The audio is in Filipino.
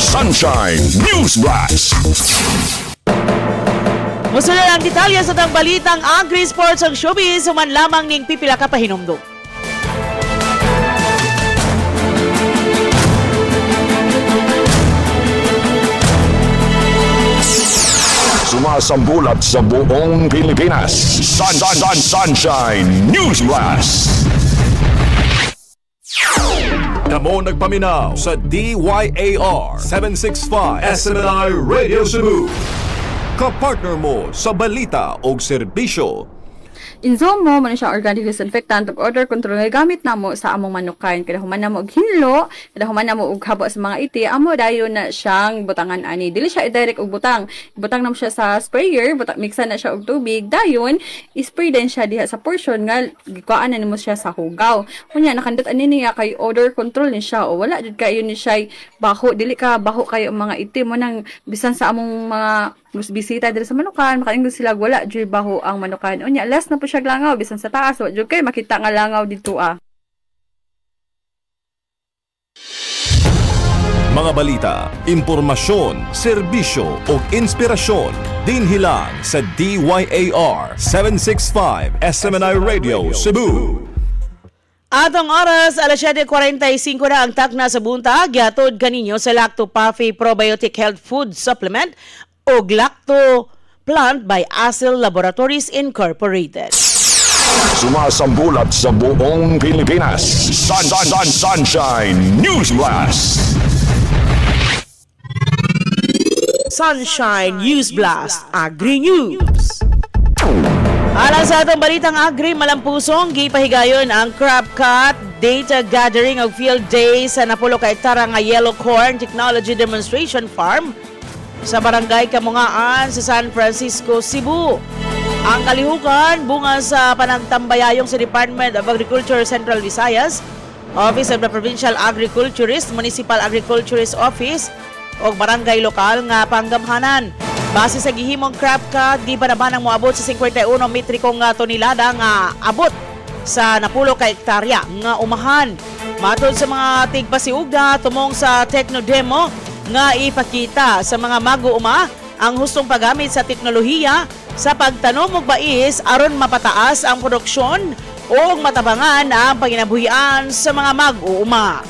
Sunshine News Blast. Musunod ang detalye sa tang balitang agri-sports ang showbiz human lamang ning pipila ka pahinumdum. Sumasambulat sa buong Pilipinas. Sunshine News Blast. Kamo nagpaminaw sa DYAR 765 SMNI Radio Cebu. Kapartner mo sa balita o serbisyo. Inzomo man siya organic disinfectant ug odor control nga gamit namo sa among manukan kada human namo og hinlo, kada human namo og habo sa mga iti amo dayon na siyang butangan ani. Dili siya i-direct og butang. Ibutang namo siya sa sprayer, mixan na siya og tubig dayon i-spray din siya diha sa portion nga gikuan na nimo siya sa hugaw. Kunya nakandot ani niya kay odor control ni siya o wala jud kayo ni siya baho, dili ka baho kayo ang mga iti mo nang bisan sa among mga bisita diri sa manukan makaingog sila wala jud baho ang manukan. Unya last na po siya langaw bisan sa taas wa jud kay makita nga langaw dito ah. Mga balita, impormasyon, serbisyo o inspirasyon dinhi lang sa DYAR 765 SMNI Radio Cebu. Atong oras, alas 7:45 na ang takna sa buntag. Gihatod kaninyo sa Lacto Puffy Probiotic Health Food Supplement o Lacto Plant by Acil Laboratories Incorporated. Sumasambulat sa buong Pilipinas. Sunshine News Blast. Sunshine News Blast Agri News. Alang sa atong balitang agri, malampusong gipahigayon ang crop cut, data gathering of field day sa napulo ka hektara nga Yellow Corn Technology Demonstration Farm sa barangay Kamungaan sa San Francisco, Cebu. Ang kalihukan bunga sa panagtambayayong sa Department of Agriculture Central Visayas, Office of the Provincial Agriculturist, Municipal Agriculturist Office o barangay lokal nga panggamhanan. Base sa gihimong crop cut, di pa naman ang moabot sa 51 metrikong tonelada nga abot sa napulo ka hektarya nga umahan. Matod sa mga tigpasiugda tumong sa Technodemo nga ipakita sa mga mag-uuma ang hustong paggamit sa teknolohiya sa pagtanom og bais aron mapataas ang produksyon o matabangan ang panginabuhian sa mga mag-uuma.